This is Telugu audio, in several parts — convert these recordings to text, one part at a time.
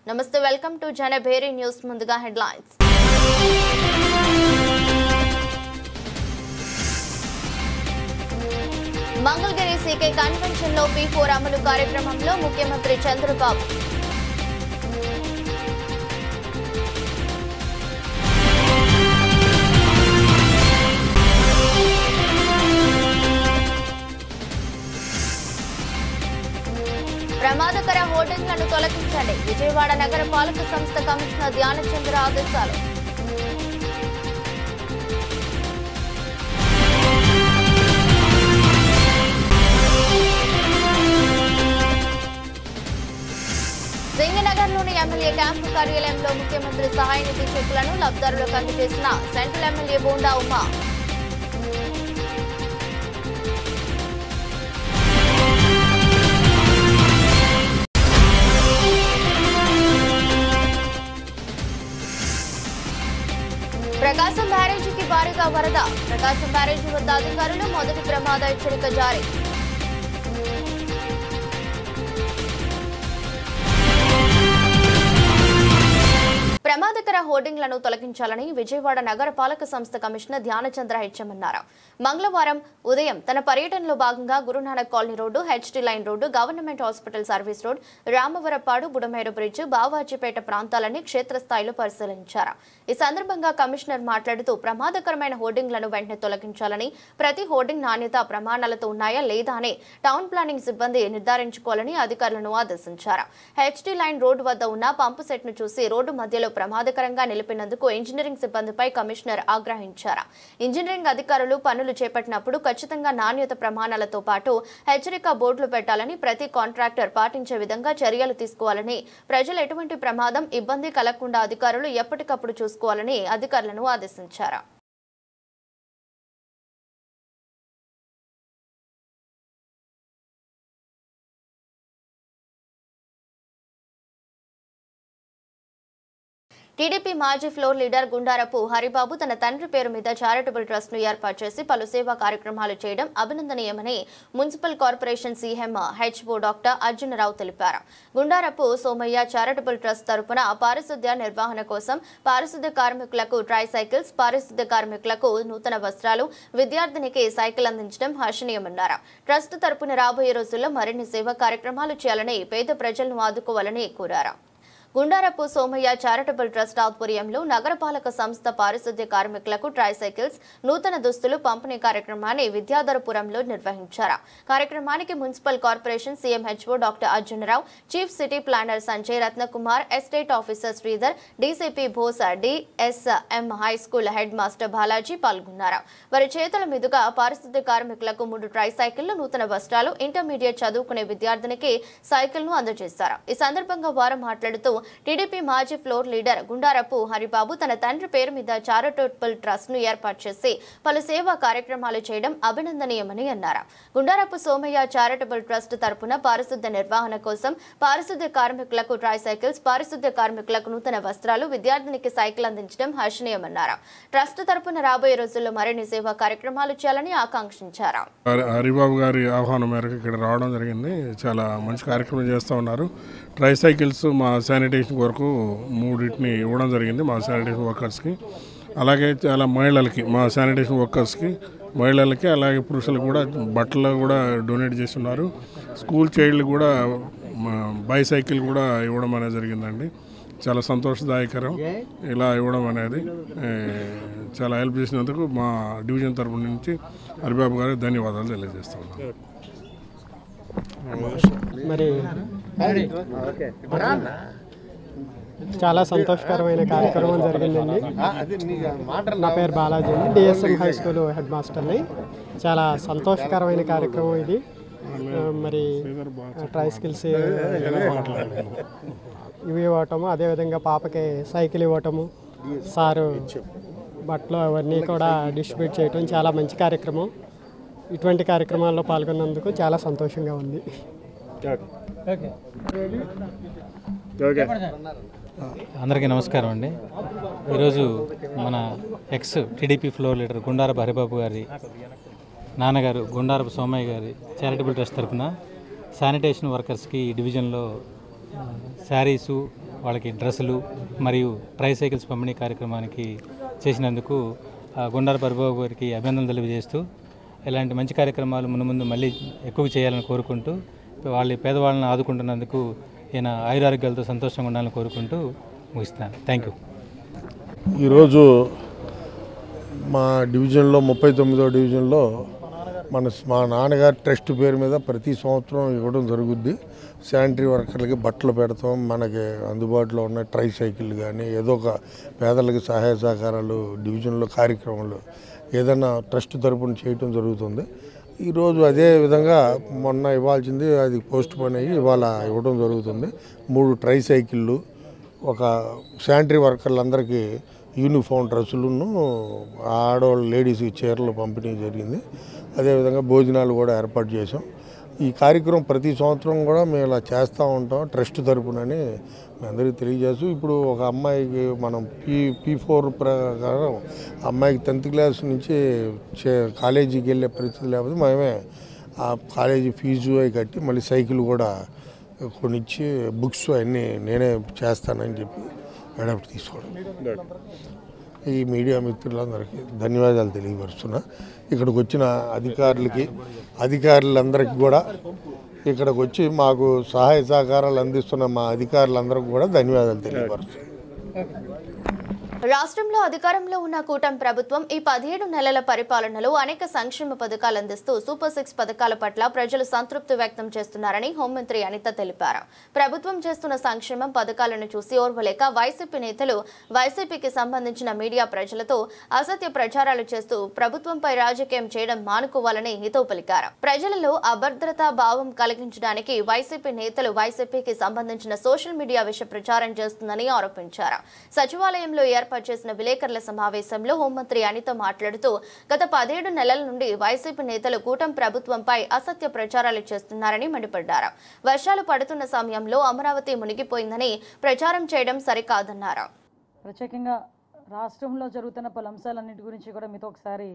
నమస్తే వెల్కమ్ టు జనభేరి న్యూస్ ముందుగా హెడ్లైన్స్ మంగళగిరి సీకే కన్వెన్షన్ లో P4 అమలు కార్యక్రమంలో ముఖ్యమంత్రి చంద్రబాబు ప్రమాదకర హోర్డింగ్లను తొలగించండి విజయవాడ నగర పాలక సంస్థ కమిషనర్ ధ్యానచంద్ర ఆదేశాలు సింగనగర్లోని ఎమ్మెల్యే క్యాంపు కార్యాలయంలో ముఖ్యమంత్రి సహాయ నిధి చెక్కులను లబ్ధిదారులకు అందజేసిన సెంట్రల్ ఎమ్మెల్యే బోండా ఉమా ప్రకాశం బ్యారేజీకి భారీగా వరద ప్రకాశం బ్యారేజీ వద్ద అధికారులు మొదటి ప్రమాద హెచ్చరిక జారీ ప్రమాదకర హోర్డింగ్లను తొలగించాలని విజయవాడ నగర పాలక సంస్థ కమిషనర్ ధ్యానచంద్ర హెచ్చమన్నారు. మంగళవారం ఉదయం తన పర్యటనలో భాగంగా Guru Nanak colony road, HT line road, government hospital service road, Ramavarappadu, Budameru bridge, Bavajipeta ప్రాంతాలని క్షేత్రస్థాయిలో పరిశీలించారు. ఈ సందర్భంగా కమిషనర్ మాట్లాడుతూ ప్రమాదకరమైన హోర్డింగ్లను వెంటనే తొలగించాలని, ప్రతి హోర్డింగ్ నాణ్యత ప్రమాణాలతో ఉన్నాయా లేదా అని టౌన్ ప్లానింగ్ సిబ్బంది నిర్ధారించుకోవాలని అధికారులను ఆదేశించారు. హెచ్టీ లైన్ రోడ్డు వద్ద ఉన్న పంపు సెట్ ను చూసి రోడ్డు మధ్యలో ప్రమాదకరంగా నిలిపినందుకు ఇంజనీరింగ్ సిబ్బందిపై కమిషనర్ ఆగ్రహించారు. ఇంజనీరింగ్ అధికారులు పనులు చేపట్టినప్పుడు ఖచ్చితంగా నాణ్యత ప్రమాణాలతో పాటు హెచ్చరిక బోర్డులు పెట్టాలని, ప్రతి కాంట్రాక్టర్ పాటించే విధంగా చర్యలు తీసుకోవాలని, ప్రజలు ఎటువంటి ప్రమాదం, ఇబ్బంది కలగకుండా అధికారులు ఎప్పటికప్పుడు చూసుకోవాలని అధికారులను ఆదేశించారు. టీడీపీ మాజీ ఫ్లోర్ లీడర్ గుండారపు హరిబాబు తన తండ్రి పేరు మీద చారిటబుల్ ట్రస్ట్ ను ఏర్పాటు చేసి పలు సేవా కార్యక్రమాలు చేయడం అభినందనీయమని municipal corporation CM HO doctor Arjuna Rao తెలిపారు. గుండారపు సోమయ్య చారిటబుల్ ట్రస్ట్ తరపున పారిశుద్ధ్య నిర్వహణ కోసం పారిశుద్ధ్య కార్మికులకు ట్రైసైకిల్స్, పారిశుద్ధ్య కార్మికులకు నూతన వస్త్రాలు, విద్యార్థినికి సైకిల్ అందించడం హర్షణీయమన్నారు. ట్రస్ట్ తరపున రాబోయే రోజుల్లో మరిన్ని సేవా కార్యక్రమాలు చేయాలని, పేద ప్రజలను ఆదుకోవాలని కోరారు. గుండారపు సోమయ్య చారిటబుల్ ట్రస్ట్ ఆధ్వర్యంలో నగరపాలక సంస్థ పారిశుద్ధ్య కార్మికులకు ట్రైసైకిల్స్, నూతన దుస్తులు పంపిణీ కార్యక్రమాన్ని విద్యాధరపురంలో నిర్వహించారు. కార్యక్రమానికి municipal corporation CMHO doctor Arjuna Rao, chief city planner Sanjay Ratnakumar, estate officer Sridhar, DCP Bhosa, DSM high school head master Balaji పాల్గొన్నారు. వారి చేతుల మీదుగా పారిశుద్ధ్య కార్మికులకు 3 ట్రైసైకిళ్లు, నూతన వస్త్రాలు, ఇంటర్మీడియట్ చదువుకునే విద్యార్థినికి సైకిల్ ను అందజేశారు. ఈ సందర్భంగా వారు మాట్లాడుతూ టీడీపీ మాజీ ఫ్లోర్ లీడర్ గుండారపు హరిబాబు తన తండ్రి పేరు మీద చారిటబుల్ ట్రస్ట్ ను ఏర్పాటు చేసి పలు సేవా కార్యక్రమాలు చేయడం అభినందనీయమని అన్నారు. గుండారపు సోమయ్య చారిటబుల్ ట్రస్ట్ తరపున పారిశుద్ధ్య నిర్వహణ కోసం పారిశుద్ధ్య కార్మికులకు ట్రైసైకిల్స్, పారిశుద్ధ్య కార్మికులకు నూతన వస్త్రాలు, విద్యార్థినికి సైకిల్ అందించడం హర్షణీయమన్నారు. ట్రస్ట్ తరపున రాబోయే రోజుల్లో మరిన్ని సేవా కార్యక్రమాలు చేయాలని ఆకాంక్షించారు. హరిబాబు గారి ఆహ్వానం మేరకు ఇక్కడ రావడం జరిగింది. చాలా మంచి కార్యక్రమం చేస్తూ ఉన్నారు. ట్రైసైకిల్స్ మా శానిటేషన్ వరకు 3 ఇవ్వడం జరిగింది మా శానిటేషన్ వర్కర్స్కి. అలాగే చాలా మహిళలకి, మా శానిటేషన్ వర్కర్స్కి, మహిళలకి, అలాగే పురుషులకు కూడా బట్టలు కూడా డొనేట్ చేస్తున్నారు. స్కూల్ చైల్డ్ కూడా బైసైకిల్ కూడా ఇవ్వడం అనేది జరిగిందండి. చాలా సంతోషదాయకరం ఇలా ఇవ్వడం అనేది. చాలా హెల్ప్ చేసినందుకు మా డివిజన్ తరఫు నుంచి హరిబాబు గారికి ధన్యవాదాలు తెలియజేస్తా ఉన్నాను. మరి చాలా సంతోషకరమైన కార్యక్రమం జరిగిందండి. నా పేరు బాలాజీ అండి, డిఎస్ఎం హై స్కూల్ హెడ్ మాస్టర్ని. చాలా సంతోషకరమైన కార్యక్రమం ఇది. మరి ట్రైసైకిల్స్ ఇవి ఇవ్వటము, అదేవిధంగా పాపకి సైకిల్ ఇవ్వటము, సారు బట్టలు అవన్నీ కూడా డిస్ట్రిబ్యూట్ చేయటం చాలా మంచి కార్యక్రమం. ఇటువంటి కార్యక్రమాల్లో పాల్గొన్నందుకు చాలా సంతోషంగా ఉంది. అందరికీ నమస్కారం అండి. ఈరోజు మన X TDP floor leader Gundarapu Haribabu గారి నాన్నగారు గుండారపు సోమయ్య గారి చారిటబుల్ ట్రస్ట్ తరఫున శానిటేషన్ వర్కర్స్కి ఈ డివిజన్లో శారీసు, వాళ్ళకి డ్రెస్సులు మరియు ట్రైసైకిల్స్ పంపిణీ కార్యక్రమానికి చేసినందుకు గుండార హరిబాబు గారికి అభినందనలు తెలియజేస్తూ ఇలాంటి మంచి కార్యక్రమాలు ముందు మళ్ళీ ఎక్కువ చేయాలని కోరుకుంటూ పేదవాళ్ళని ఆదుకుంటున్నందుకు ఈయన ఆయురారోగ్యాలతో సంతోషంగా ఉండాలని కోరుకుంటూ ముగిస్తున్నాను. Thank you. ఈరోజు మా డివిజన్లో 39వ డివిజన్లో మా నాన్నగారి ట్రస్ట్ పేరు మీద ప్రతి సంవత్సరం ఇవ్వడం జరుగుద్ది. శానిటరీ వర్కర్లకి బట్టలు పెడతాం, మనకి అందుబాటులో ఉన్న ట్రైసైకిల్ కానీ ఏదో ఒక పేదలకి సహాయ సహకారాలు డివిజన్లో కార్యక్రమాలు ఏదైనా ట్రస్ట్ తరపున చేయటం జరుగుతుంది. ఈరోజు అదే విధంగా మొన్న ఇవ్వాల్సింది అది పోస్ట్ పోన్ అయ్యి ఇవాళ ఇవ్వడం జరుగుతుంది. 3 ట్రైసైకిళ్ళు, ఒక శానిటరీ వర్కర్లందరికీ యూనిఫామ్ డ్రెస్సులను, ఆడవాళ్ళు లేడీస్కి చీరలు పంపిణీ జరిగింది. అదేవిధంగా భోజనాలు కూడా ఏర్పాటు చేసాం. ఈ కార్యక్రమం ప్రతి సంవత్సరం కూడా మేము ఇలా చేస్తూ ఉంటాం ట్రస్ట్ తరపునని మీ అందరికీ తెలియజేస్తూ, ఇప్పుడు ఒక అమ్మాయికి మనం P4 ప్రకారం అమ్మాయికి 10th క్లాస్ నుంచి కాలేజీకి వెళ్ళే పరిస్థితి లేకపోతే మేమే ఆ కాలేజీ ఫీజు అవి కట్టి మళ్ళీ సైకిల్ కూడా కొనిచ్చి బుక్స్ అన్నీ నేనే చేస్తానని చెప్పి అడాప్ట్ తీసుకోవడం. ఈ మీడియా మిత్రులందరికీ ధన్యవాదాలు తెలియపరుస్తున్నా. ఇక్కడికి వచ్చిన అధికారులందరికీ కూడా, ఇక్కడికి వచ్చి మాకు సహాయ సహకారాలు అందిస్తున్న మా అధికారులందరికీ కూడా ధన్యవాదాలు తెలియపరుస్తున్నాను. రాష్ట్రంలో అధికారంలో ఉన్న కూటమి ప్రభుత్వం ఈ 17 నెలల పరిపాలనలో అనేక సంక్షేమ పథకాలు అందిస్తూ సూపర్ 6 పథకాల పట్ల ప్రజలు సంతృప్తి వ్యక్తం చేస్తున్నారని హోంమంత్రి అనిత తెలిపారు. ప్రభుత్వం చేస్తున్న సంక్షేమ పథకాలను చూసి ఓర్వలేక వైసీపీ నేతలు వైసీపీకి సంబంధించిన మీడియా ప్రజలతో అసత్య ప్రచారాలు చేస్తూ ప్రభుత్వంపై రాజకీయం చేయడం మానుకోవాలని హితవు పలికారు. ప్రజలలో అభద్రతా భావం కలిగించడానికి వైసీపీ నేతలు వైసీపీకి సంబంధించిన సోషల్ మీడియా విష ప్రచారం చేస్తుందని ఆరోపించారు. సచివాలయంలో చేసిన విలేకరుల సమావేశంలో హోంమంత్రి అనిత మాట్లాడుతూ గత 17 నెలల నుండి వైసీపీ నేతలు కూటమి ప్రభుత్వంపై అసత్య ప్రచారాలు చేస్తున్నారని మండిపడ్డారు. వర్షాలు పడుతున్న సమయంలో అమరావతి మునిగిపోయిందని ప్రచారం చేయడం సరికాదన్నారు. ప్రత్యేకంగా రాష్ట్రంలో జరుగుతున్న పలు అంశాలన్నింటి గురించి కూడా మీతో ఒకసారి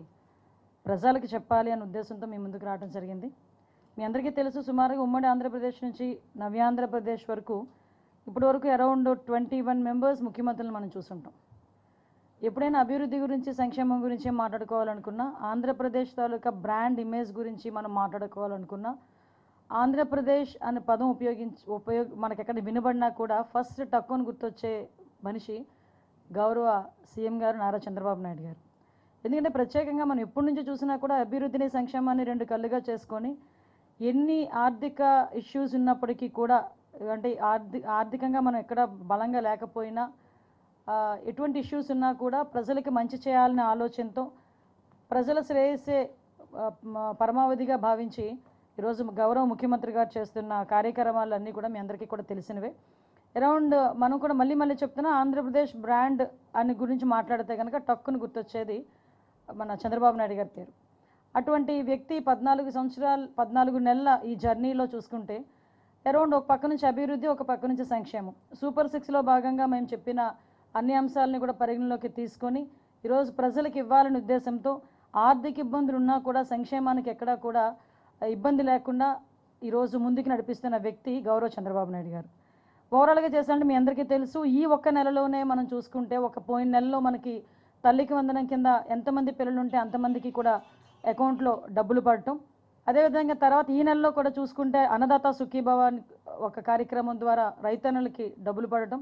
ప్రజలకు చెప్పాలి అనే ఉద్దేశంతో మీ ముందుకు రావడం జరిగింది. మీ అందరికీ తెలుసు, సుమారుగా ఉమ్మడి ఆంధ్రప్రదేశ్ నుంచి నవ్యాంధ్రప్రదేశ్ వరకు ఇప్పటివరకు అరౌండ్ 21 మెంబర్స్ ముఖ్యమంత్రులను మనం చూసుంటాం. ఎప్పుడైనా అభివృద్ధి గురించి, సంక్షేమం గురించి మాట్లాడుకోవాలనుకున్నా, ఆంధ్రప్రదేశ్ తాలూకా బ్రాండ్ ఇమేజ్ గురించి మనం మాట్లాడుకోవాలనుకున్నా, ఆంధ్రప్రదేశ్ అనే పదం మనకి ఎక్కడ వినబడినా కూడా ఫస్ట్ టక్కుని గుర్తొచ్చే మనిషి గౌరవ సీఎం గారు నారా చంద్రబాబు నాయుడు గారు. ఎందుకంటే ప్రత్యేకంగా మనం ఎప్పటి నుంచి చూసినా కూడా అభివృద్ధిని, సంక్షేమాన్ని 2 కళ్ళుగా చేసుకొని ఎన్ని ఆర్థిక ఇష్యూస్ ఉన్నప్పటికీ కూడా, అంటే ఆర్థికంగా మనం ఎక్కడ బలంగా లేకపోయినా, ఎటువంటి ఇష్యూస్ ఉన్నా కూడా ప్రజలకి మంచి చేయాలనే ఆలోచనతో ప్రజల శ్రేయస్సే పరమావధిగా భావించి ఈరోజు గౌరవ ముఖ్యమంత్రి గారు చేస్తున్న కార్యక్రమాలన్నీ కూడా మీ అందరికీ కూడా తెలిసినవే. అరౌండ్ మనం కూడా మళ్ళీ చెప్తున్నా, ఆంధ్రప్రదేశ్ బ్రాండ్ అని గురించి మాట్లాడితే కనుక టక్కును గుర్తొచ్చేది మన చంద్రబాబు నాయుడు గారి పేరు. అటువంటి వ్యక్తి 14 నెలల ఈ జర్నీలో చూసుకుంటే అరౌండ్ ఒక పక్క నుంచి అభివృద్ధి, ఒక పక్క నుంచి సంక్షేమం, సూపర్ 6లో భాగంగా మేము చెప్పిన అన్ని అంశాలని కూడా పరిగణలోకి తీసుకొని ఈరోజు ప్రజలకు ఇవ్వాలనే ఉద్దేశంతో ఆర్థిక ఇబ్బందులు ఉన్నా కూడా సంక్షేమానికి ఎక్కడా కూడా ఇబ్బంది లేకుండా ఈరోజు ముందుకు నడిపిస్తున్న వ్యక్తి గౌరవ చంద్రబాబు నాయుడు గారు. ఓవరాల్గా చేశారంటే మీ అందరికీ తెలుసు, ఈ ఒక్క నెలలోనే మనం చూసుకుంటే, ఒక పోయిన నెలలో మనకి తల్లికి వందనం కింద ఎంతమంది పిల్లలు ఉంటే అంతమందికి కూడా అకౌంట్లో డబ్బులు పడటం, అదేవిధంగా తర్వాత ఈ నెలలో కూడా చూసుకుంటే అన్నదాత సుఖీభవ ఒక కార్యక్రమం ద్వారా రైతన్నులకి డబ్బులు పడటం,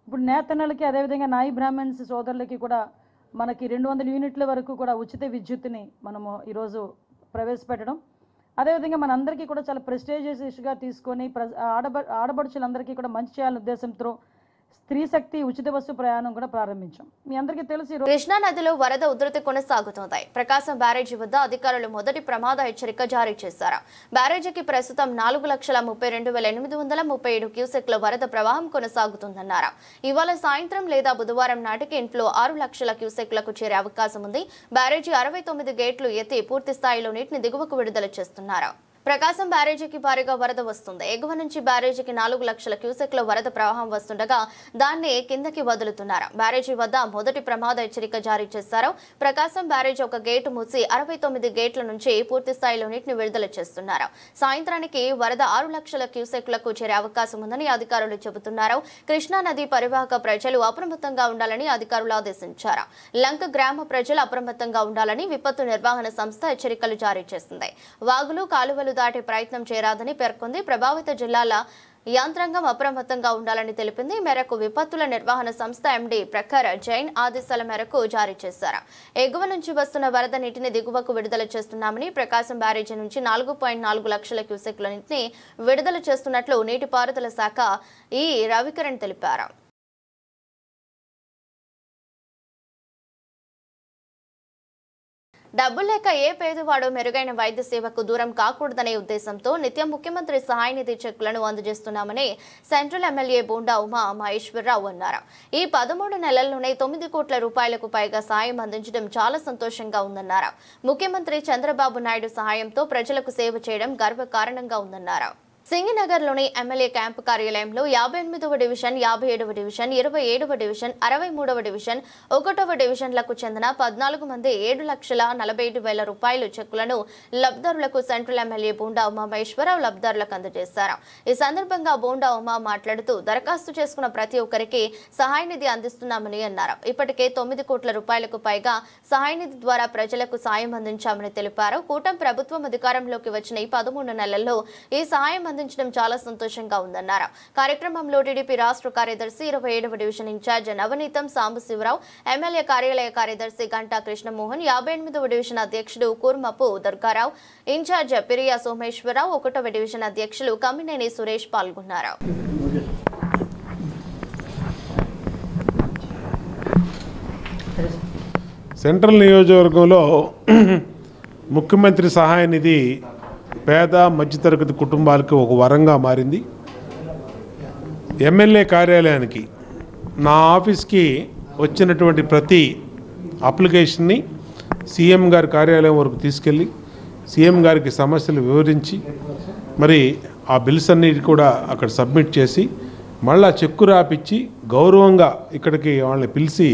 ఇప్పుడు నేతన్నలకి, అదేవిధంగా నాయి బ్రాహ్మణ్స్ సోదరులకి కూడా మనకి 200 యూనిట్ల వరకు కూడా ఉచిత విద్యుత్తుని మనము ఈరోజు ప్రవేశపెట్టడం, అదేవిధంగా మనందరికీ కూడా చాలా ప్రెస్టీజియస్ ఇష్యూగా తీసుకొని ఆడబడుచులందరికీ కూడా మంచి చేయాలనే ఉద్దేశంతో స్త్రీ శక్తి ఉచిత బస్సు ప్రయాణం కూడా ప్రారంభించాం. మీ అందరికీ తెలుసు, కృష్ణా నదిలో వరద ఉధృతి కొనసాగుతోంది. ప్రకాశం బ్యారేజీ వద్ద అధికారులు మొదటి ప్రమాద హెచ్చరిక జారీ చేశారు. బ్యారేజీకి ప్రస్తుతం 4,32,837 క్యూసెక్ల వరద ప్రవాహం కొనసాగుతుందన్నారు. ఇవాళ సాయంత్రం లేదా బుధవారం నాటికి ఇన్ఫ్లో 6 లక్షల క్యూసెక్లకు చేరే అవకాశం ఉంది. బ్యారేజీ 69 గేట్లు ఎత్తి పూర్తి స్థాయిలో నీటిని దిగువకు విడుదల చేస్తున్నారు. ప్రకాశం బ్యారేజీకి భారీగా వరద వస్తుంది. ఎగువ నుంచి బ్యారేజీకి 4 లక్షల క్యూసెక్ల వరద ప్రవాహం వస్తుండగా దాన్ని కిందకి వదులుతున్నారు. బ్యారేజీ వద్ద మొదటి ప్రమాద హెచ్చరిక జారీ చేశారు. ప్రకాశం బ్యారేజీ ఒక గేటు మూసి 69 గేట్ల నుంచి పూర్తి స్థాయిలో నీటిని విడుదల చేస్తున్నారు. సాయంత్రానికి వరద 6 లక్షల క్యూసెక్లకు చేరే అవకాశం ఉందని అధికారులు చెబుతున్నారు. కృష్ణా నది పరివాహక ప్రజలు అప్రమత్తంగా ఉండాలని అధికారులు ఆదేశించారు. లంక గ్రామ ప్రజలు అప్రమత్తంగా ఉండాలని విపత్తు నిర్వహణ సంస్థ హెచ్చరికలు జారీ చేసింది. వాగులు కాలువలు దాటే ప్రయత్నం చేయరాదని పేర్కొంది. ప్రభావిత జిల్లాల యంత్రాంగం అప్రమత్తంగా ఉండాలని తెలిపింది. మేరకు విపత్తుల నిర్వహణ సంస్థ ఎండీ ప్రఖర్ జైన్ ఆదేశాల మేరకు జారీ చేశారు. ఎగువ నుంచి వస్తున్న వరద నీటిని దిగువకు విడుదల చేస్తున్నామని, ప్రకాశం బ్యారేజీ నుంచి 4.4 లక్షల క్యూసెక్ల నీటిని విడుదల చేస్తున్నట్లు నీటిపారుదల శాఖ ఈ రవికిరణ్ తెలిపారు. డబ్బు లేక ఏ పేదవాడు మెరుగైన వైద్య సేవకు దూరం కాకూడదనే ఉద్దేశంతో నిత్యం ముఖ్యమంత్రి సహాయ నిధి చెక్కులను అందజేస్తున్నామని సెంట్రల్ ఎమ్మెల్యే బోండా ఉమా మహేశ్వరరావు అన్నారు. ఈ 13 నెలల్లోనే 9 కోట్ల రూపాయలకు పైగా సాయం అందించడం చాలా సంతోషంగా ఉందన్నారు. ముఖ్యమంత్రి చంద్రబాబు నాయుడు సహాయంతో ప్రజలకు సేవ చేయడం గర్వకారణంగా ఉందన్నారు. సింగినగర్లోని ఎమ్మెల్యే క్యాంపు కార్యాలయంలో 58వ డివిజన్, 57వ డివిజన్, 27వ డివిజన్, 63వ డివిజన్, 1వ డివిజన్లకు చెందిన 14 మంది 7,45,000 రూపాయల చెక్కులను లబ్ధిదారులకు సెంట్రల్ ఎమ్మెల్యే బోండా ఉమా మహేశ్వరరావు లబ్ధిదారులకు అందజేశారు. ఈ సందర్భంగా బోండా ఉమా మాట్లాడుతూ దరఖాస్తు చేసుకున్న ప్రతి ఒక్కరికి సహాయ నిధి అందిస్తున్నామని అన్నారు. ఇప్పటికే 9 కోట్ల రూపాయలకు పైగా సహాయ నిధి ద్వారా ప్రజలకు సాయం అందించామని తెలిపారు. కూటమి ప్రభుత్వం అధికారంలోకి వచ్చిన ఈ 13 నెలల్లో ఈ సహాయం అందించడం చాలా సంతోషంగా ఉందన్నారు. కార్యక్రమంలో టీడీపీ రాష్ట్ర కార్యదర్శి 27వ డివిజన్ ఇన్ఛార్జ్ నవనీతం సాంబశివరావు, ఎమ్మెల్యే కార్యాలయ కార్యదర్శి గంటా కృష్ణమోహన్, 58వ డివిజన్ అధ్యక్షుడు కూర్మపు దుర్గారావు, ఇన్ఛార్జ్ పిరియా సోమేశ్వరరావు, 1వ డివిజన్ అధ్యక్షులు కమ్మినేని సురేష్ పాల్గొన్నారు. సెంట్రల్ నియోజకవర్గంలో ముఖ్యమంత్రి సహాయ నిధి పేద మధ్యతరగతి కుటుంబాలకు ఒక వరంగా మారింది. ఎమ్మెల్యే కార్యాలయానికి నా ఆఫీస్కి వచ్చినటువంటి ప్రతి అప్లికేషన్ని సీఎం గారి కార్యాలయం వరకు తీసుకెళ్ళి సీఎం గారికి సమస్యలు వివరించి మరి ఆ బిల్స్ అన్నిటి కూడా అక్కడ సబ్మిట్ చేసి మళ్ళా చెక్కు రాపిచ్చి గౌరవంగా ఇక్కడికి వాళ్ళని పిలిచి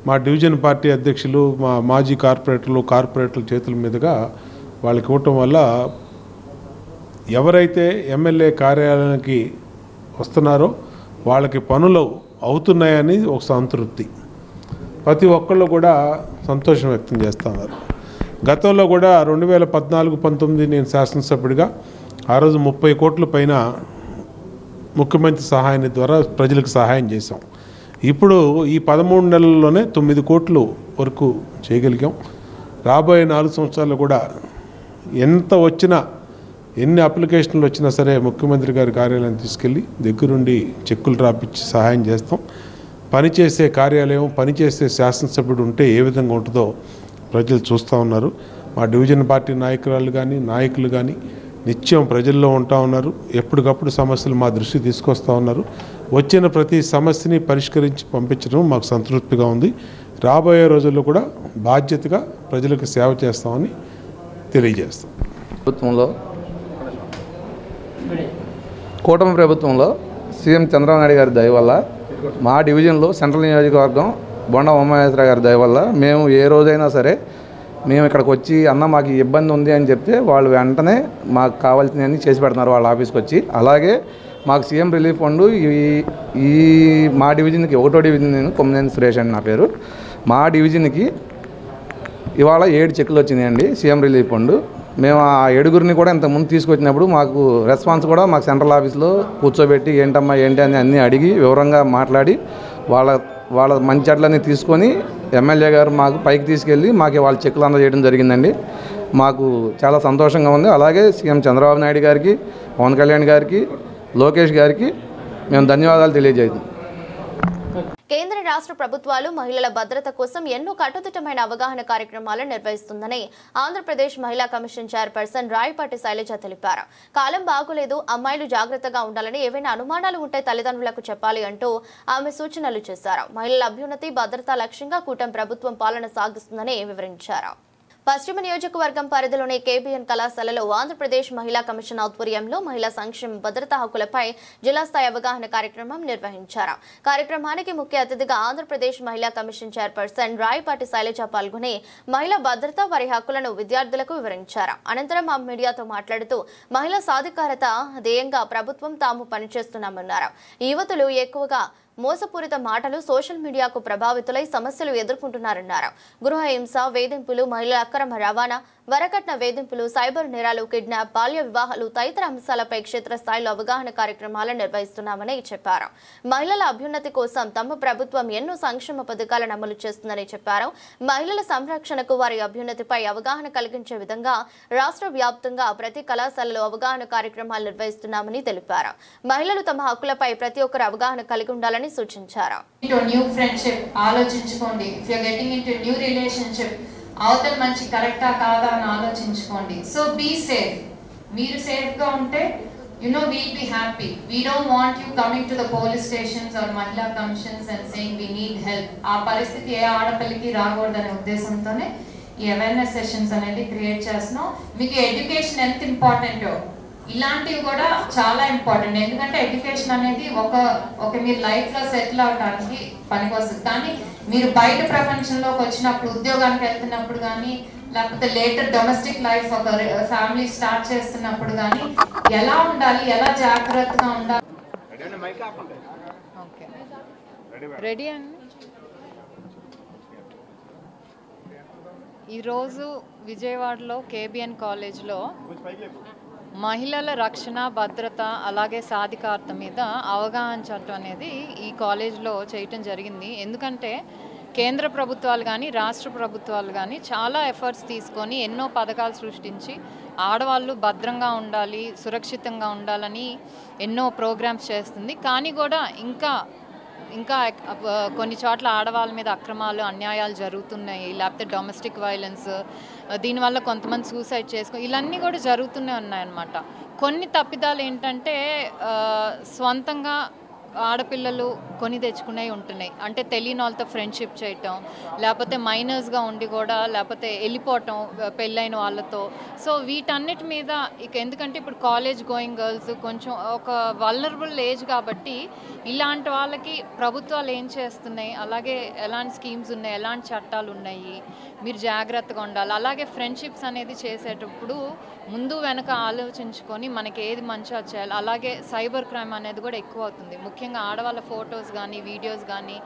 మా డివిజన్ పార్టీ అధ్యక్షులు, మా మాజీ కార్పొరేటర్ల చేతుల మీదుగా వాళ్ళకి ఇవ్వటం వల్ల ఎవరైతే ఎమ్మెల్యే కార్యాలయానికి వస్తున్నారో వాళ్ళకి పనులు అవుతున్నాయని ఒక సంతృప్తి, ప్రతి ఒక్కళ్ళు కూడా సంతోషం వ్యక్తం చేస్తున్నారు. గతంలో కూడా 2014-19 నేను శాసనసభ్యుడిగా ఆ రోజు 30 కోట్ల పైన ముఖ్యమంత్రి సహాయాన్ని ద్వారా ప్రజలకు సహాయం చేశాం. ఇప్పుడు ఈ 13 నెలల్లోనే 9 కోట్లు వరకు చేయగలిగాం. రాబోయే 4 సంవత్సరాలు కూడా ఎంత వచ్చినా, ఎన్ని అప్లికేషన్లు వచ్చినా సరే ముఖ్యమంత్రి గారి కార్యాలయం తీసుకెళ్ళి దగ్గరుండి చెక్కులు రాపిచ్చి సహాయం చేస్తాం. పనిచేసే కార్యాలయం, పనిచేసే శాసనసభ్యుడు ఉంటే ఏ విధంగా ఉంటుందో ప్రజలు చూస్తూ ఉన్నారు. మా డివిజన్ పార్టీ నాయకులు కానీ నిత్యం ప్రజల్లో ఉంటా ఉన్నారు. ఎప్పటికప్పుడు సమస్యలు మా దృష్టికి తీసుకొస్తూ ఉన్నారు. వచ్చిన ప్రతి సమస్యని పరిష్కరించి పంపించడం మాకు సంతృప్తిగా ఉంది. రాబోయే రోజుల్లో కూడా బాధ్యతగా ప్రజలకు సేవ చేస్తామని తెలియజేస్తాం. కూటమి ప్రభుత్వంలో సీఎం చంద్రబాబు నాయుడు గారి దయ వల్ల మా డివిజన్లో సెంట్రల్ నియోజకవర్గం బోండా ఉమామహేశ్వర గారి దయ వల్ల మేము ఏ రోజైనా సరే మేము ఇక్కడికి వచ్చి అన్న మాకు ఇబ్బంది ఉంది అని చెప్తే వాళ్ళు వెంటనే మాకు కావాల్సినవన్నీ చేసి పెడుతున్నారు వాళ్ళ ఆఫీస్కి వచ్చి. అలాగే మాకు సీఎం రిలీఫ్ ఫండ్ ఈ మా డివిజన్కి 1వ డివిజన్, నేను కొమ్మినేని సురేష్ అండి నా పేరు. మా డివిజన్కి ఇవాళ 7 చెక్కులు వచ్చినాయండి సీఎం రిలీఫ్ ఫండ్. మేము ఆ 7గురిని కూడా ఇంతకుముందు తీసుకొచ్చినప్పుడు మాకు రెస్పాన్స్ కూడా మాకు సెంట్రల్ ఆఫీస్లో కూర్చోబెట్టి ఏంటమ్మా ఏంటి అని అన్నీ అడిగి వివరంగా మాట్లాడి వాళ్ళ మంచి చెట్లన్నీ తీసుకొని ఎమ్మెల్యే గారు మాకు పైకి తీసుకెళ్ళి మాకు వాళ్ళ చెక్కులు అందజేయడం జరిగిందండి. మాకు చాలా సంతోషంగా ఉంది. అలాగే సీఎం చంద్రబాబు నాయుడు గారికి, పవన్ కళ్యాణ్ గారికి, లోకేష్ గారికి మేము ధన్యవాదాలు తెలియజేస్తున్నాం. కేంద్ర రాష్ట్ర ప్రభుత్వాలు మహిళల భద్రత కోసం ఎన్నో కట్టుదిట్టమైన అవగాహన కార్యక్రమాలు నిర్వహిస్తుందని ఆంధ్రప్రదేశ్ మహిళా కమిషన్ చైర్పర్సన్ రాయపాటి శైలజ తెలిపారు. కాలం బాగోలేదు, అమ్మాయిలు జాగ్రత్తగా ఉండాలని, ఏవైనా అనుమానాలు ఉంటే తల్లిదండ్రులకు చెప్పాలి అంటూ ఆమె సూచనలు చేశారు. మహిళల అభ్యున్నతి, భద్రత లక్ష్యంగా కూటమి ప్రభుత్వం పాలన సాగిస్తుందని వివరించారు. పశ్చిమ నియోజకవర్గం పరిధిలోని కేబీఎన్ కళాశాలలో ఆంధ్రప్రదేశ్ మహిళా కమిషన్ ఆధ్వర్యంలో మహిళా సంక్షేమ భద్రతా హక్కులపై జిల్లా స్థాయి అవగాహన కార్యక్రమం నిర్వహించారు. కార్యక్రమానికి ముఖ్య అతిథిగా ఆంధ్రప్రదేశ్ మహిళా కమిషన్ చైర్పర్సన్ రాయపాటి శైలజ పాల్గొని మహిళా భద్రత వారి హక్కులను విద్యార్థులకు వివరించారు. అనంతరం ఆ మీడియాతో మాట్లాడుతూ మహిళా సాధికారత ధ్యేయంగా ప్రభుత్వం తాము పనిచేస్తున్నామన్నారు. యువతులు ఎక్కువగా మోసపూరిత మాటలు సోషల్ మీడియాకు ప్రభావితులై సమస్యలు ఎదుర్కొంటున్నారన్నారు. గృహ హింస, వేధింపులు, మహిళల అక్రమ రవాణా, వరకట్న వేధింపులు, సైబర్ నేరాలు, కిడ్నాప్, బాల్య వివాహాలు తదితర అంశాలపై క్షేత్రస్థాయిలో అవగాహన కార్యక్రమాలు నిర్వహిస్తున్నామని చెప్పారు. మహిళల అభ్యున్నతి కోసం తమ ప్రభుత్వం ఎన్నో సంక్షేమ పథకాలను అమలు చేస్తుందని చెప్పారు. మహిళల సంరక్షణకు, వారి అభ్యున్నతిపై అవగాహన కలిగించే విధంగా రాష్ట్ర వ్యాప్తంగా ప్రతి కళాశాలలో అవగాహన కార్యక్రమాలు నిర్వహిస్తున్నామని తెలిపారు. మహిళలు తమ హక్కులపై ప్రతి ఒక్కరు అవగాహన కలిగి ఉండాలని సూచించారు. న్యూ ఫ్రెండ్షిప్ ఆలోచించుకోండి. If you are getting into new relationship అవతల మంచి కరెక్టా కాదా అని ఆలోచించుకోండి. So be safe. మీరు సేఫ్ గా ఉంటే we'll be happy. We don't want you coming to the police stations or Mahila commissions and saying we need help. ఆ పరిస్థితి ఏ ఆడపిల్లకి రాకూడదనే ఉద్దేశంతోనే ఈ అవేర్నెస్ సెషన్స్ అనేది క్రియేట్ చేస్తున్నాం. మీకు ఎడ్యుకేషన్ ఎంత ఇంపార్టెంటో ఇలాంటివి కూడా చాలా ఇంపార్టెంట్. ఎందుకంటే ఎడ్యుకేషన్ అనేది ఒక మీరు లైఫ్ లో సెటిల్ అవడానికి పనికొస్తుంది. కానీ మీరు బయట ప్రపంచంలోకి వచ్చినప్పుడు, ఉద్యోగానికి వెళ్తున్నప్పుడు కానీ, లేకపోతే లేటర్ డొమెస్టిక్ లైఫ్ ఒక ఫ్యామిలీ స్టార్ట్ చేస్తున్నప్పుడు కానీ ఎలా ఉండాలి, ఎలా జాగ్రత్తగా ఉండాలి. రెడీ అండి. ఈరోజు విజయవాడలో కేబిఎన్ కాలేజ్లో మహిళల రక్షణ, భద్రత అలాగే సాధికారత మీద అవగాహన చట్టం అనేది ఈ కాలేజ్లో చేయటం జరిగింది. ఎందుకంటే కేంద్ర ప్రభుత్వాలు కానీ రాష్ట్ర ప్రభుత్వాలు కానీ చాలా ఎఫర్ట్స్ తీసుకొని ఎన్నో పథకాలు సృష్టించి ఆడవాళ్ళు భద్రంగా ఉండాలి, సురక్షితంగా ఉండాలని ఎన్నో ప్రోగ్రామ్స్ చేస్తుంది. కానీ కూడా ఇంకా కొన్ని చోట్ల ఆడవాళ్ళ మీద అక్రమాలు, అన్యాయాలు జరుగుతున్నాయి. లేకపోతే డొమెస్టిక్ వైలెన్స్, దీనివల్ల కొంతమంది సూసైడ్ ఇవన్నీ కూడా జరుగుతూనే ఉన్నాయన్నమాట. కొన్ని తప్పిదాలు ఏంటంటే స్వంతంగా ఆడపిల్లలు కొని తెచ్చుకునేవి ఉంటున్నాయి. అంటే తెలియని వాళ్ళతో ఫ్రెండ్షిప్ చేయటం, లేకపోతే మైనర్స్గా ఉండి కూడా లేకపోతే వెళ్ళిపోవటం పెళ్ళైన వాళ్ళతో. సో వీటన్నిటి మీద ఎందుకంటే ఇప్పుడు కాలేజ్ గోయింగ్ గర్ల్స్ కొంచెం ఒక వల్నరబుల్ ఏజ్ కాబట్టి ఇలాంటి వాళ్ళకి ప్రభుత్వాలు ఏం చేస్తున్నాయి, అలాగే ఎలాంటి స్కీమ్స్ ఉన్నాయి, ఎలాంటి చట్టాలు ఉన్నాయి, మీరు జాగ్రత్తగా ఉండాలి. అలాగే ఫ్రెండ్షిప్స్ అనేది చేసేటప్పుడు ముందు వెనక ఆలోచించుకొని మనకి ఏది మంచిగా చేయాలి. అలాగే సైబర్ క్రైమ్ అనేది కూడా ఎక్కువ అవుతుంది. ముఖ్యంగా ఆడవాళ్ళ ఫొటోస్ కానీ వీడియోస్ కానీ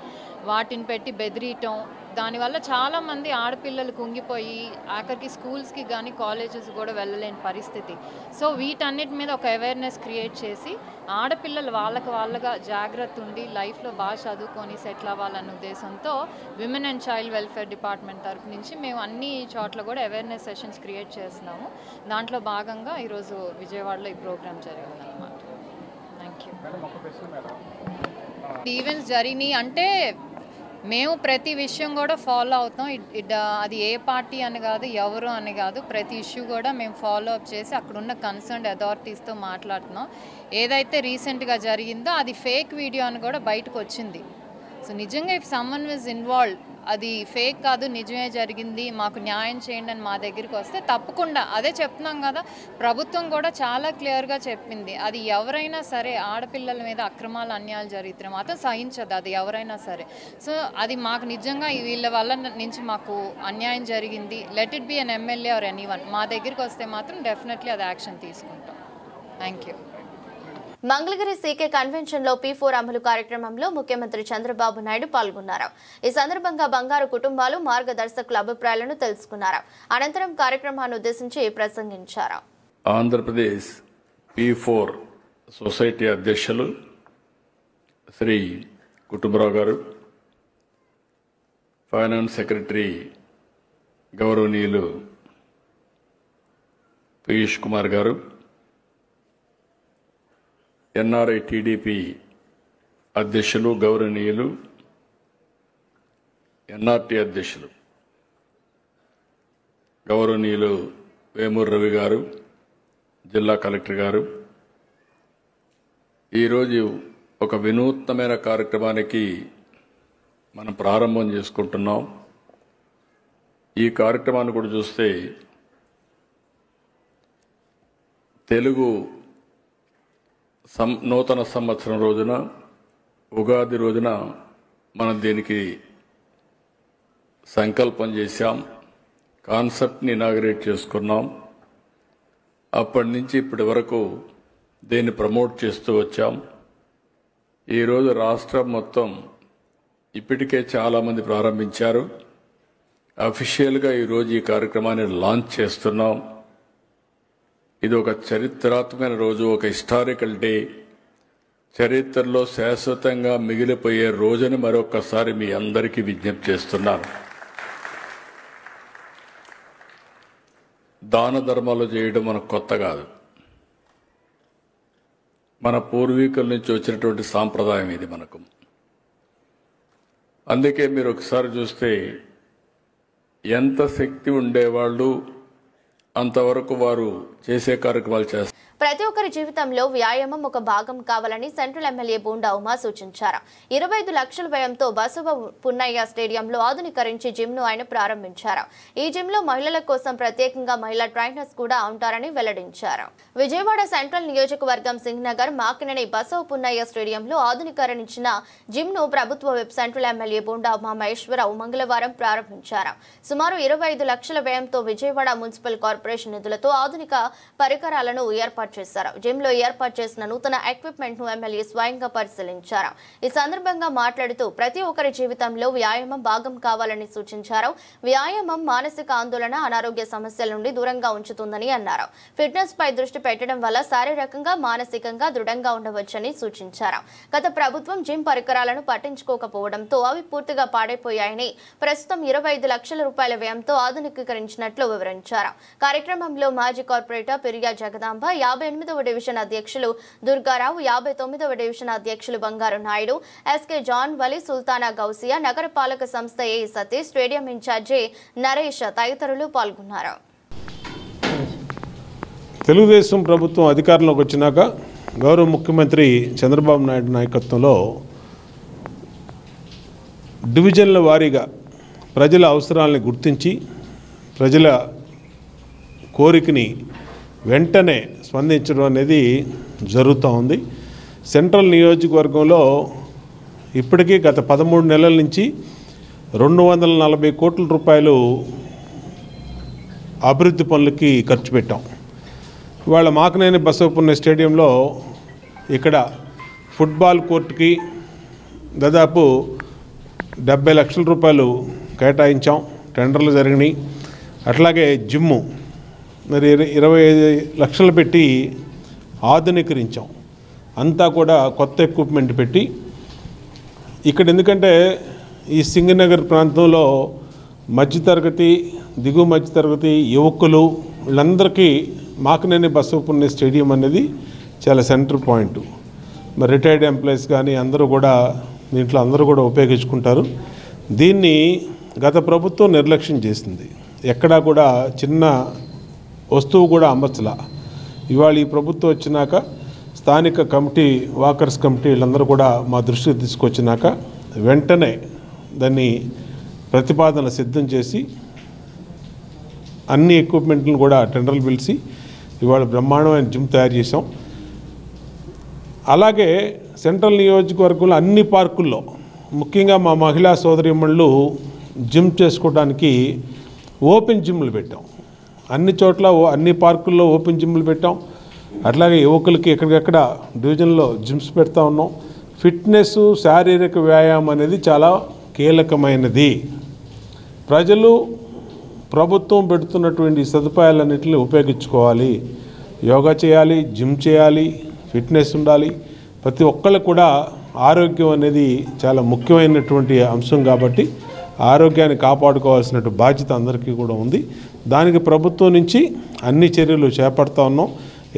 వాటిని పెట్టి బెదిరియటం, దానివల్ల చాలామంది ఆడపిల్లలు కుంగిపోయి ఆఖరికి స్కూల్స్కి కానీ కాలేజెస్ కూడా వెళ్ళలేని పరిస్థితి. సో వీటన్నిటి మీద ఒక అవేర్నెస్ క్రియేట్ చేసి ఆడపిల్లలు వాళ్ళగా జాగ్రత్త ఉండి లైఫ్లో బాగా చదువుకొని సెటిల్ అవ్వాలన్న ఉద్దేశంతో women and child welfare department తరఫు నుంచి మేము అన్ని చోట్ల కూడా అవేర్నెస్ సెషన్స్ క్రియేట్ చేస్తున్నాము. దాంట్లో భాగంగా ఈరోజు విజయవాడలో ఈ ప్రోగ్రామ్ జరిగిందన్నమాట. Thank you. ఈవెంట్స్ జరిగినాయి అంటే మేము ప్రతి విషయం కూడా ఫాలో అవుతాం. అది ఏ పార్టీ అని కాదు, ఎవరు అని కాదు, ప్రతి ఇష్యూ కూడా మేము ఫాలో అప్ చేసి అక్కడున్న కన్సర్న్డ్ అథారిటీస్తో మాట్లాడుతున్నాం. ఏదైతే రీసెంట్గా జరిగిందో అది ఫేక్ వీడియో అని కూడా బయటకు వచ్చింది. సో నిజంగా ఇఫ్ సమ్మన్ వాజ్ ఇన్వాల్వ్డ్, అది ఫేక్ కాదు, నిజమే జరిగింది, మాకు న్యాయం చేయండి అని మా దగ్గరికి వస్తే తప్పకుండా అదే చెప్తున్నాం కదా, ప్రభుత్వం కూడా చాలా క్లియర్గా చెప్పింది. అది ఎవరైనా సరే ఆడపిల్లల మీద అక్రమాలు, అన్యాయాలు జరిగితే మాత్రం సహించదు, అది ఎవరైనా సరే. సో అది మాకు నిజంగా వీళ్ళ వల్ల నుంచి మాకు అన్యాయం జరిగింది, let it be an MLA or anyone, మా దగ్గరికి వస్తే మాత్రం డెఫినెట్లీ అది యాక్షన్ తీసుకుంటాం. Thank you. Mangalagiri CK convention లో P4 అమలు కార్యక్రమంలో ముఖ్యమంత్రి చంద్రబాబు నాయుడు పాల్గొన్నారు. ఈ సందర్భంగా బంగారు కుటుంబాలు మార్గదర్శకుల అభిప్రాయాలను తెలుసుకున్నారు. అనంతరం కార్యక్రమాన్ని ఉద్దేశించి ప్రసంగించారు. ఆంధ్రప్రదేశ్ P4 సొసైటీ అధ్యక్షులు శ్రీ కుటుంబరావు గారు, ఫైనాన్స్ సెక్రటరీ గౌరవనీయులు పీయూష్ కుమార్ గారు, ఎన్ఆర్ఐ టీడీపీ అధ్యక్షులు గౌరవనీయులు ఎన్ఆర్టీ అధ్యక్షులు గౌరవనీయులు వేమూరు రవి గారు, జిల్లా కలెక్టర్ గారు, ఈరోజు ఒక వినూత్నమైన కార్యక్రమానికి మనం ప్రారంభం చేసుకుంటున్నాం. ఈ కార్యక్రమాన్ని కూడా చూస్తే తెలుగు నూతన సంవత్సరం రోజున ఉగాది రోజున మనం దీనికి సంకల్పం చేశాం, కాన్సెప్ట్ని ఇనాగరేట్ చేసుకున్నాం. అప్పటి నుంచి ఇప్పటి వరకు దీన్ని ప్రమోట్ చేస్తూ వచ్చాం. ఈరోజు రాష్ట్రం మొత్తం ఇప్పటికే చాలామంది ప్రారంభించారు. అఫీషియల్గా ఈరోజు ఈ కార్యక్రమాన్ని లాంచ్ చేస్తున్నాం. ఇది ఒక చరిత్రాత్మకమైన రోజు, ఒక హిస్టారికల్ డే, చరిత్రలో శాశ్వతంగా మిగిలిపోయే రోజుని మరొకసారి మీ అందరికీ విజ్ఞప్తి చేస్తున్నాను. దాన ధర్మాలు చేయడం మనకు కొత్త కాదు, మన పూర్వీకుల నుంచి వచ్చినటువంటి సాంప్రదాయం ఇది మనకు. అందుకే మీరు ఒకసారి చూస్తే ఎంత శక్తి ఉండేవాళ్ళు అంతవరకు వారు చేసే కార్యక్రమాలు చేస్తారు. ప్రతి ఒక్కరి జీవితంలో వ్యాయామం ఒక భాగం కావాలని సెంట్రల్ ఎమ్మెల్యే బోండా ఉమా సూచించారు. 25 లక్షల వ్యయంతో బసవ పున్నయ్య స్టేడియంలో ఆధునీకరించి జిమ్ ను ఆయన ప్రారంభించారు. ఈ జిమ్ లో మహిళల కోసం ప్రత్యేకంగా మహిళా ట్రైనర్స్ కూడా ఉంటారని వెల్లడించారు. విజయవాడ సెంట్రల్ నియోజకవర్గం సింగ్నగర్ మాకినేని బసవ పున్నయ్య స్టేడియంలో ఆధునీకరించిన జిమ్ ను ప్రభుత్వ వెబ్ సెంట్రల్ ఎమ్మెల్యే బోండా ఉమా మహేశ్వరరావు మంగళవారం ప్రారంభించారు. సుమారు 25 లక్షల వ్యయంతో విజయవాడ మున్సిపల్ కార్పొరేషన్ నిధులతో ఆధునిక పరికరాలను ఏర్పాటు చేశారు. జిమ్ లో ఏర్పాటు చేసిన నూతన ఎక్విప్మెంట్ ను ఎమ్మెల్యే స్వయంగా పరిశీలించారు. ఈ సందర్భంగా మాట్లాడుతూ ప్రతి ఒక్కరి జీవితంలో వ్యాయామం భాగం కావాలని సూచించారు. వ్యాయామం మానసిక ఆందోళన, అనారోగ్య సమస్యల నుండి దూరంగా ఉంచుతుందని అన్నారు. ఫిట్నెస్ పై దృష్టి పెట్టడం వల్ల శారీరకంగా, మానసికంగా దృఢంగా ఉండవచ్చని సూచించారు. గత ప్రభుత్వం జిమ్ పరికరాలను పట్టించుకోకపోవడంతో అవి పూర్తిగా పాడైపోయాయని, ప్రస్తుతం 25 లక్షల రూపాయల వ్యయంతో ఆధునీకరించినట్లు వివరించారు. కార్యక్రమంలో మాజీ కార్పొరేటర్ పిరియా జగదాంబ, 58వ డివిజన్ అధ్యక్షులు దుర్గారావు, 59వ డివిజన్ అధ్యక్షులు బంగారు నాయుడు, ఎస్కే జాన్ వలి, సుల్తానా గౌసియా, నగరపాలక సంస్థ ఏ సతీష్, స్టేడియం ఇన్ఛార్జి నరేష్ తదితరులు పాల్గొన్నారు. తెలుగుదేశం ప్రభుత్వం అధికారంలోకి వచ్చినాక గౌరవ ముఖ్యమంత్రి చంద్రబాబు నాయుడు నాయకత్వంలో డివిజన్ల వారీగా ప్రజల అవసరాలని గుర్తించి ప్రజల కోరికని వెంటనే స్పందించడం అనేది జరుగుతూ ఉంది. సెంట్రల్ నియోజకవర్గంలో ఇప్పటికీ గత 13 నెలల నుంచి 240 కోట్ల రూపాయలు అభివృద్ధి పనులకి ఖర్చు పెట్టాం. ఇవాళ మాకినేని బసవపున్నయ్య స్టేడియంలో ఇక్కడ ఫుట్బాల్ కోర్టుకి దాదాపు 70 లక్షల రూపాయలు కేటాయించాం, టెండర్లు జరిగినాయి. అట్లాగే జిమ్ము మరి 25 లక్షలు పెట్టి ఆధునీకరించాం. అంతా కూడా కొత్త ఎక్విప్మెంట్ పెట్టి ఇక్కడ, ఎందుకంటే ఈ సింగనగర్ ప్రాంతంలో మధ్యతరగతి, దిగువ మధ్యతరగతి యువకులు వీళ్ళందరికీ మాకినేని బసవపున్నయ్య స్టేడియం అనేది చాలా సెంటర్ పాయింట్. మరి రిటైర్డ్ ఎంప్లాయీస్ కానీ అందరూ కూడా దీంట్లో అందరూ కూడా ఉపయోగించుకుంటారు. దీన్ని గత ప్రభుత్వం నిర్లక్ష్యం చేసింది. ఎక్కడా కూడా చిన్న వస్తువు కూడా అమ్మచ్చలా. ఇవాళ ఈ ప్రభుత్వం వచ్చినాక స్థానిక కమిటీ, వాకర్స్ కమిటీ వీళ్ళందరూ కూడా మా దృష్టికి తీసుకొచ్చినాక వెంటనే దాన్ని ప్రతిపాదన సిద్ధం చేసి అన్ని ఎక్విప్మెంట్లను కూడా టెండర్లు పిలిచి ఇవాళ బ్రహ్మాండమైన జిమ్ తయారు చేసాం. అలాగే సెంట్రల్ నియోజకవర్గంలో అన్ని పార్కుల్లో, ముఖ్యంగా మా మహిళా సోదరీమణులు జిమ్ చేసుకోవడానికి ఓపెన్ జిమ్లు పెట్టాం. అన్ని చోట్ల అన్ని పార్కుల్లో ఓపెన్ జిమ్లు పెట్టాం. అట్లాగే యువకులకి ఎక్కడికెక్కడ డివిజన్లో జిమ్స్ పెడతా ఉన్నాం. ఫిట్నెస్, శారీరక వ్యాయామం అనేది చాలా కీలకమైనది. ప్రజలు ప్రభుత్వం పెడుతున్నటువంటి సదుపాయాలన్నింటినీ ఉపయోగించుకోవాలి. యోగా చేయాలి, జిమ్ చేయాలి, ఫిట్నెస్ ఉండాలి. ప్రతి ఒక్కళ్ళకు కూడా ఆరోగ్యం అనేది చాలా ముఖ్యమైనటువంటి అంశం కాబట్టి ఆరోగ్యాన్ని కాపాడుకోవాల్సిన బాధ్యత అందరికీ కూడా ఉంది. దానికి ప్రభుత్వం నుంచి అన్ని చర్యలు చేపడతా ఉన్నాం.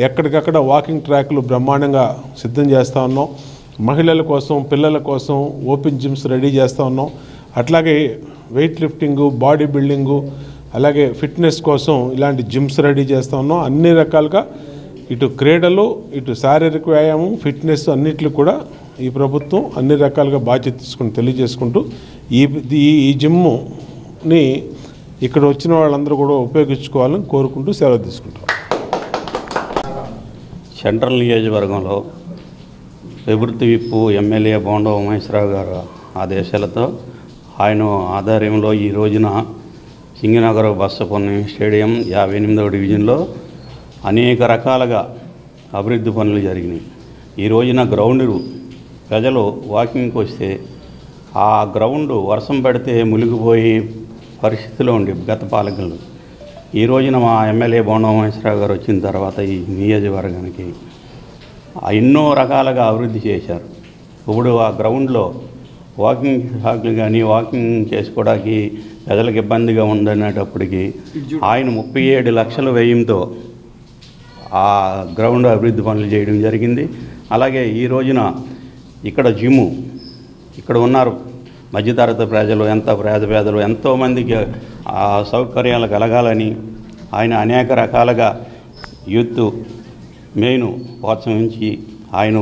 ఎక్కడికక్కడ వాకింగ్ ట్రాక్లు బ్రహ్మాండంగా సిద్ధం చేస్తూ ఉన్నాం. మహిళల కోసం, పిల్లల కోసం ఓపెన్ జిమ్స్ రెడీ చేస్తూ ఉన్నాం. అట్లాగే వెయిట్ లిఫ్టింగు, బాడీ బిల్డింగు, అలాగే ఫిట్నెస్ కోసం ఇలాంటి జిమ్స్ రెడీ చేస్తూ ఉన్నాం. అన్ని రకాలుగా ఇటు క్రీడలు, ఇటు శారీరక వ్యాయామం, ఫిట్నెస్ అన్నిట్లు కూడా ఈ ప్రభుత్వం అన్ని రకాలుగా బాధ్యత తీసుకుని తెలియజేసుకుంటూ ఈ జిమ్ని ఇక్కడ వచ్చిన వాళ్ళందరూ కూడా ఉపయోగించుకోవాలని కోరుకుంటూ సెలవు తీసుకుంటాం. సెంట్రల్ నియోజకవర్గంలో ప్రవృత్తి విప్పు ఎమ్మెల్యే బోండా ఉమేశ్వరరావు గారు ఆదేశాలతో ఆయన ఆధ్వర్యంలో ఈ రోజున సింగనగర్ బస్సపల్లి స్టేడియం 58వ డివిజన్లో అనేక రకాలుగా అభివృద్ధి పనులు జరిగినాయి. ఈ రోజున గ్రౌండ్ ప్రజలు వాకింగ్కి వస్తే ఆ గ్రౌండ్ వర్షం పడితే మునిగిపోయి పరిస్థితిలో ఉండి గత పాలకులు ఈ రోజున మా ఎమ్మెల్యే బోండా ఉమేశ్వరరావు గారు వచ్చిన తర్వాత ఈ నియోజకవర్గానికి ఎన్నో రకాలుగా అభివృద్ధి చేశారు. ఇప్పుడు ఆ గ్రౌండ్లో వాకింగ్ ట్రాక్లు కానీ వాకింగ్ చేసుకోవడానికి ప్రజలకు ఇబ్బందిగా ఉందనేటప్పటికీ ఆయన 37 లక్షల వ్యయంతో ఆ గ్రౌండ్ అభివృద్ధి పనులు చేయడం జరిగింది. అలాగే ఈ రోజున ఇక్కడ జిమ్ము ఇక్కడ ఉన్నారు మధ్యతరగతి ప్రజలు పేదలు ఎంతోమందికి ఆ సౌకర్యాలు కలగాలని ఆయన అనేక రకాలుగా యూత్ మెయిన్ ప్రోత్సహించి ఆయన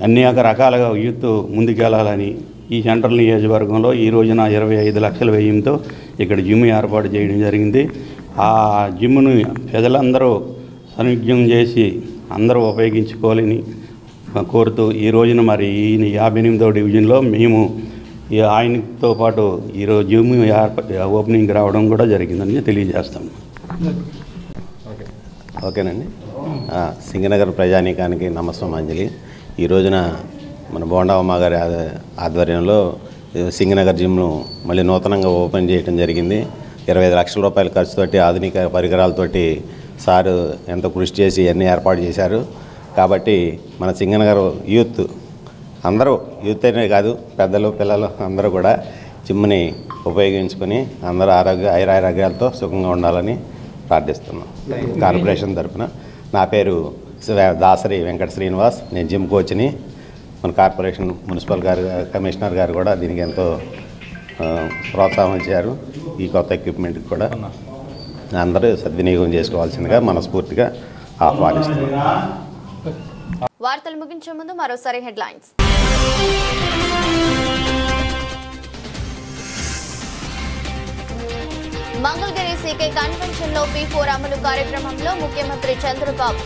అనేక రకాలుగా యూత్ ముందుకెళ్ళాలని ఈ సెంట్రల్ నియోజకవర్గంలో ఈ రోజున 25 లక్షల వ్యయంతో ఇక్కడ జిమ్ ఏర్పాటు చేయడం జరిగింది. ఆ జిమ్ను ప్రజలందరూ సన్నిధ్యం చేసి అందరూ ఉపయోగించుకోవాలని కోరుతూ ఈ రోజున మరి ఈ 58వ డివిజన్లో మేము ఆయనతో పాటు ఈరోజు జిమ్ ఓపెనింగ్ రావడం కూడా జరిగిందని తెలియజేస్తాం. ఓకేనండి. సింగనగర్ ప్రజానీకానికి నమస్సమాంజలి. ఈ రోజున మన బోండా ఉమ్మ గారి ఆధ్వర్యంలో సింగనగర్ జిమ్ను మళ్ళీ నూతనంగా ఓపెన్ చేయడం జరిగింది. 25 లక్షల రూపాయల ఖర్చుతోటి ఆధునిక పరికరాలతోటి సారు ఎంతో కృషి చేసి అన్నీ ఏర్పాటు చేశారు. కాబట్టి మన సింగనగర్ యూత్ అందరూ యూత్ అనే కాదు పెద్దలు పిల్లలు అందరూ కూడా జిమ్ని ఉపయోగించుకొని అందరూ ఆరోగ్యాలతో సుఖంగా ఉండాలని ప్రార్థిస్తున్నాం కార్పొరేషన్ తరఫున. నా పేరు దాసరి వెంకట శ్రీనివాస్. నేను జిమ్ కోచ్ని. మన కార్పొరేషన్ మున్సిపల్ కమిషనర్ గారు కూడా దీనికి ఎంతో ప్రోత్సాహం ఇచ్చారు. ఈ కొత్త ఎక్విప్మెంట్కి కూడా అందరూ సద్వినియోగం చేసుకోవాల్సిందిగా మనస్ఫూర్తిగా ఆహ్వానిస్తున్నాం. వార్తలు ముగించే ముందు మరోసారి హెడ్లైన్స్. మంగళగిరి సీకే కన్వెన్షన్ లో P4 అమలు కార్యక్రమంలో ముఖ్యమంత్రి చంద్రబాబు.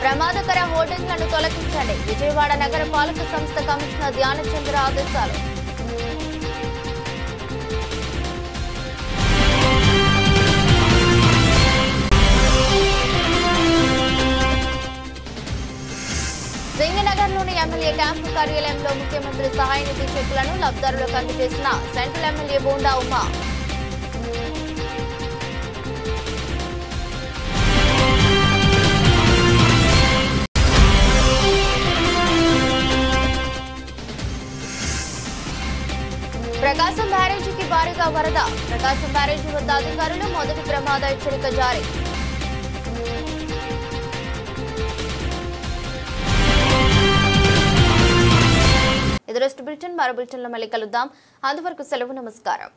ప్రమాదకర హోర్డింగ్లను తొలగించండి. విజయవాడ నగర పాలక సంస్థ కమిషనర్ ధ్యానచంద్ర ఆదేశాలు. సింగనగర్లోని ఎమ్మెల్యే క్యాంపు కార్యాలయంలో ముఖ్యమంత్రి సహాయ నిధి చెక్కులను లబ్ధిదారులకు అందజేసిన సెంట్రల్ ఎమ్మెల్యే బోండా ఉమ్మ. ప్రకాశం బ్యారేజీకి భారీగా వరద. ప్రకాశం బ్యారేజీ వద్ద అధికారులు మొదటి ప్రమాద హెచ్చరిక జారీ. ఇది బులెటిన్. మరో బులెటిన్లో మళ్ళీ కలుద్దాం. అంతవరకు సెలవు. నమస్కారం.